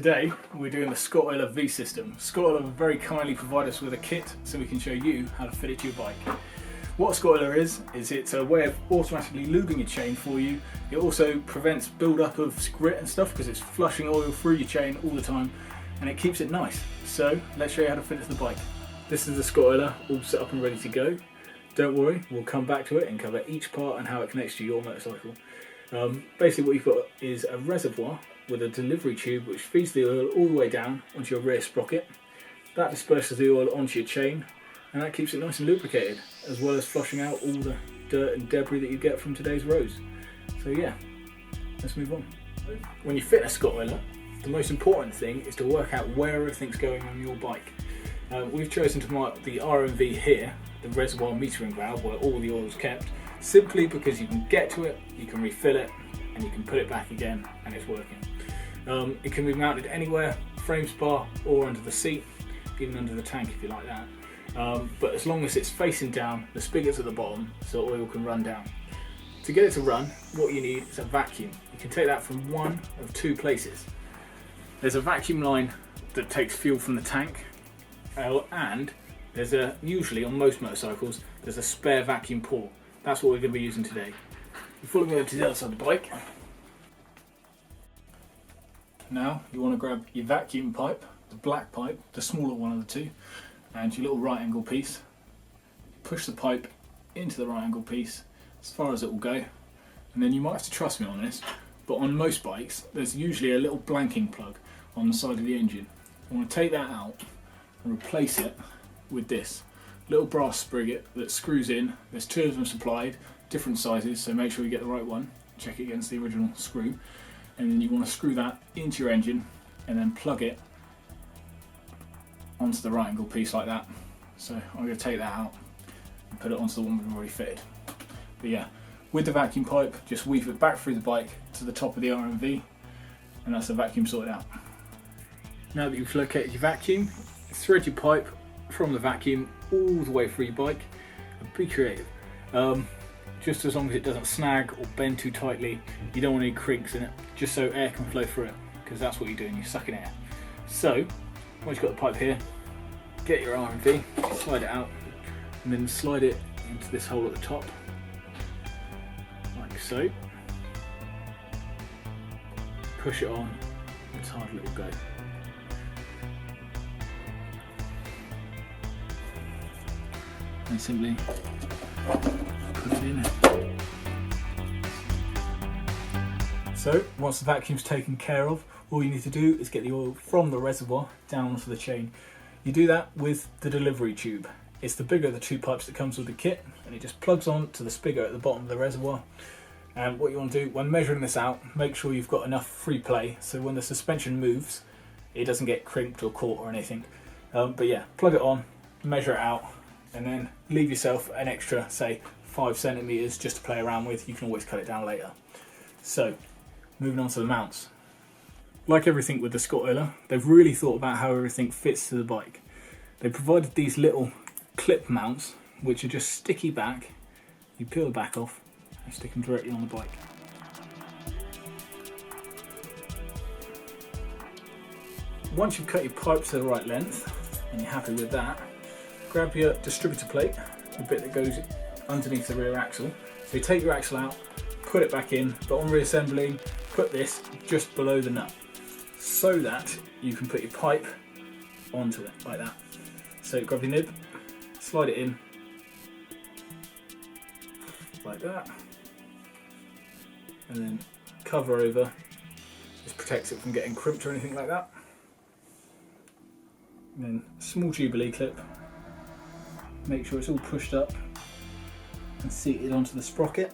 Today we're doing the Scottoiler vSystem. Scottoiler very kindly provide us with a kit so we can show you how to fit it to your bike. What a Scottoiler is it's a way of automatically lubing your chain for you. It also prevents build-up of grit and stuff because it's flushing oil through your chain all the time, and it keeps it nice. So let's show you how to fit it to the bike. This is the Scottoiler all set up and ready to go. Don't worry, we'll come back to it and cover each part and how it connects to your motorcycle. Basically what you've got is a reservoir with a delivery tube which feeds the oil all the way down onto your rear sprocket. That disperses the oil onto your chain and that keeps it nice and lubricated, as well as flushing out all the dirt and debris that you get from today's roads. So yeah, let's move on. When you fit a Scottoiler, the most important thing is to work out where everything's going on your bike. We've chosen to mark the RMV here, the reservoir metering valve where all the oil is kept, simply because you can get to it, you can refill it, and you can put it back again and it's working. It can be mounted anywhere, frame spar or under the seat, even under the tank if you like that. But as long as it's facing down, the spigot's at the bottom so oil can run down. To get it to run, what you need is a vacuum. You can take that from one of two places. There's a vacuum line that takes fuel from the tank, and there's usually on most motorcycles, there's a spare vacuum port. That's what we're going to be using today. Before we go to the other side of the bike, now you want to grab your vacuum pipe, the black pipe, the smaller one of the two, and your little right angle piece. Push the pipe into the right angle piece as far as it will go, and then you might have to trust me on this, but on most bikes there's usually a little blanking plug on the side of the engine. You want to take that out and replace it with this little brass spigot that screws in. There's two of them supplied, different sizes, so make sure you get the right one. Check it against the original screw, and then you want to screw that into your engine and then plug it onto the right angle piece like that. So I'm going to take that out and put it onto the one we've already fitted. But yeah, with the vacuum pipe, just weave it back through the bike to the top of the RMV, and that's the vacuum sorted out. Now that you've located your vacuum, thread your pipe from the vacuum all the way through your bike and be creative. Just as long as it doesn't snag or bend too tightly, you don't want any creaks in it, just so air can flow through it, because that's what you're doing, you're sucking air. So once you've got the pipe here, get your RMV, slide it out, and then slide it into this hole at the top, like so. Push it on as hard as it will go. And simply put it in. So once the vacuum's taken care of, all you need to do is get the oil from the reservoir down onto the chain. You do that with the delivery tube. It's the bigger of the two pipes that comes with the kit, and it just plugs on to the spigot at the bottom of the reservoir. And what you want to do when measuring this out, make sure you've got enough free play so when the suspension moves it doesn't get crimped or caught or anything. But yeah, plug it on, measure it out, and then leave yourself an extra, say, 5 centimeters just to play around with. You can always cut it down later. So moving on to the mounts. Like everything with the Scottoiler, they've really thought about how everything fits to the bike. They provided these little clip mounts which are just sticky back. You peel the back off and stick them directly on the bike. Once you've cut your pipe to the right length and you're happy with that, grab your distributor plate, the bit that goes underneath the rear axle. So you take your axle out, put it back in, but on reassembling, put this just below the nut so that you can put your pipe onto it like that. So grab your nib, slide it in like that, and then cover over. This protects it from getting crimped or anything like that. And then a small Jubilee clip, make sure it's all pushed up and seated onto the sprocket,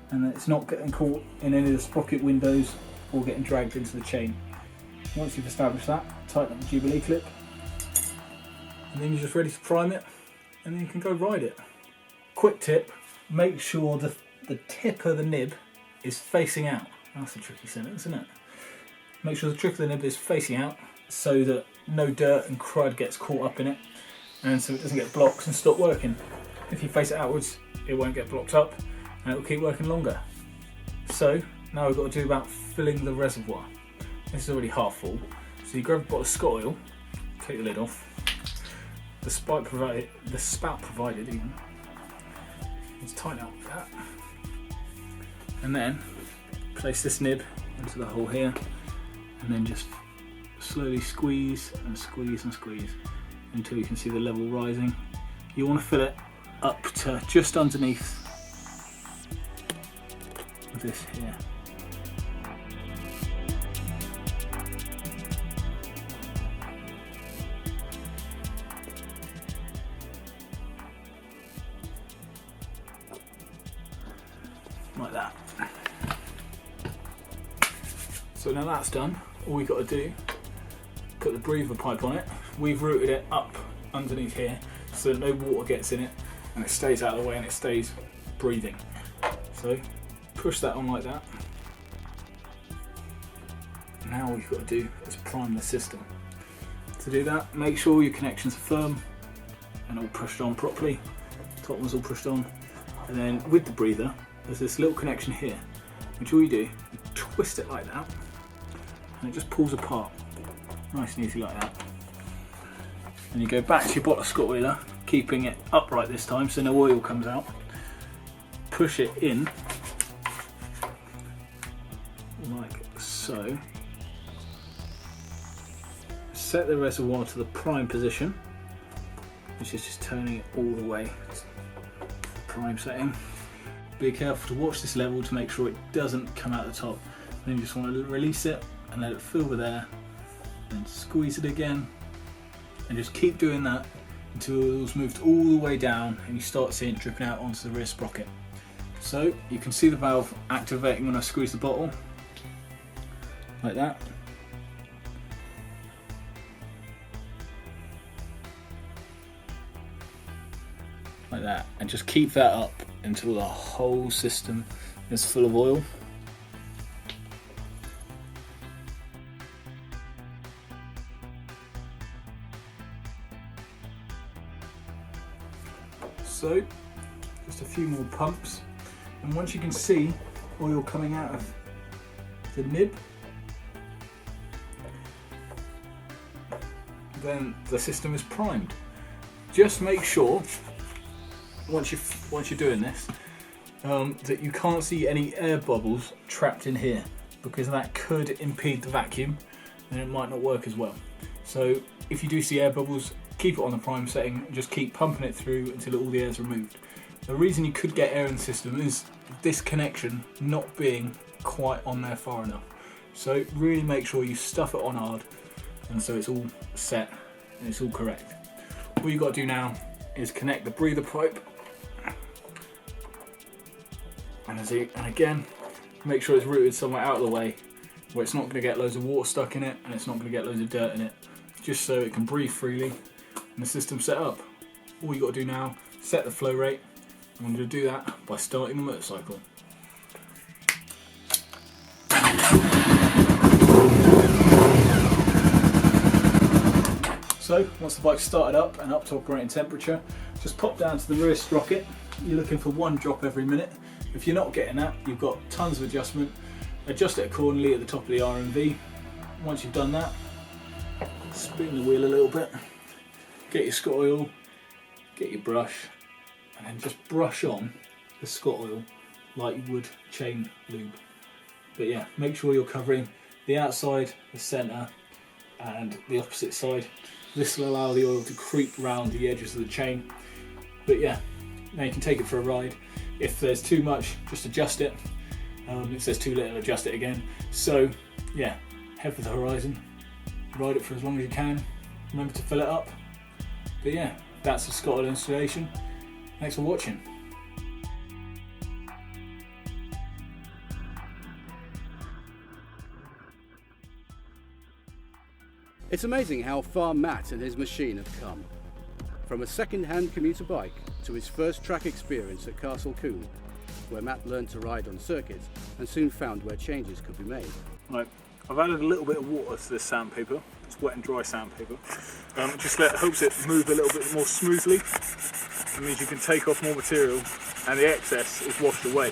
and that it's not getting caught in any of the sprocket windows or getting dragged into the chain. Once you've established that, tighten up the Jubilee clip, and then you're just ready to prime it, and then you can go ride it. Quick tip, make sure the tip of the nib is facing out. That's a tricky sentence, isn't it? Make sure the tip of the nib is facing out so that no dirt and crud gets caught up in it, and so it doesn't get blocked and stop working. If you face it outwards, it won't get blocked up and it will keep working longer. So Now we've got to do about filling the reservoir. This is already half full. So you grab a bottle of Scottoiler, take the lid off. The spout provided even. Let's tighten up with that. And then place this nib into the hole here, and then just slowly squeeze and squeeze and squeeze until you can see the level rising. You want to fill it up to just underneath this here. Like that. So now that's done, all we've got to do, put the breather pipe on it. We've routed it up underneath here so that no water gets in it and it stays out of the way and it stays breathing. So push that on like that. Now all you've got to do is prime the system. To do that, make sure your connections are firm and all pushed on properly. Top one's all pushed on. And then with the breather, there's this little connection here, which all you do, you twist it like that, and it just pulls apart, nice and easy like that. And you go back to your bottle of Scottoiler, keeping it upright this time so no oil comes out. Push it in, like so. Set the reservoir to the prime position, which is just turning it all the way to the prime setting. Be careful to watch this level to make sure it doesn't come out the top. Then you just want to release it and let it fill with air, and squeeze it again, and just keep doing that until it's moved all the way down and you start seeing it dripping out onto the rear sprocket. So you can see the valve activating when I squeeze the bottle, like that. Like that, and just keep that up until the whole system is full of oil. So, just a few more pumps, and once you can see oil coming out of the nib, then the system is primed. Just make sure once you're doing this, that you can't see any air bubbles trapped in here, because that could impede the vacuum and it might not work as well. So if you do see air bubbles, keep it on the prime setting and just keep pumping it through until all the air is removed. The reason you could get air in the system is this connection not being quite on there far enough. So really make sure you stuff it on hard, and so it's all set and it's all correct. All you've got to do now is connect the breather pipe, and again, make sure it's routed somewhere out of the way where it's not going to get loads of water stuck in it and it's not going to get loads of dirt in it, just so it can breathe freely and the system's set up. All you got to do now, set the flow rate. I'm going to do that by starting the motorcycle. So once the bike's started up and up to operating temperature, just pop down to the rear sprocket. You're looking for 1 drop every minute. If you're not getting that, you've got tons of adjustment. Adjust it accordingly at the top of the RMV. Once you've done that, spin the wheel a little bit, get your Scottoiler, get your brush, and then just brush on the Scottoiler like you would chain lube. But yeah, make sure you're covering the outside, the centre, and the opposite side. This will allow the oil to creep round the edges of the chain. But yeah, now you can take it for a ride. If there's too much, just adjust it. If there's too little, adjust it again. So yeah, head for the horizon, ride it for as long as you can. Remember to fill it up. But yeah, that's the Scottoiler installation. Thanks for watching. It's amazing how far Matt and his machine have come. From a second-hand commuter bike to his first track experience at Castle Combe, where Matt learned to ride on circuits and soon found where changes could be made. Right, I've added a little bit of water to this sandpaper. It's wet and dry sandpaper. Just helps it move a little bit more smoothly. It means you can take off more material and the excess is washed away.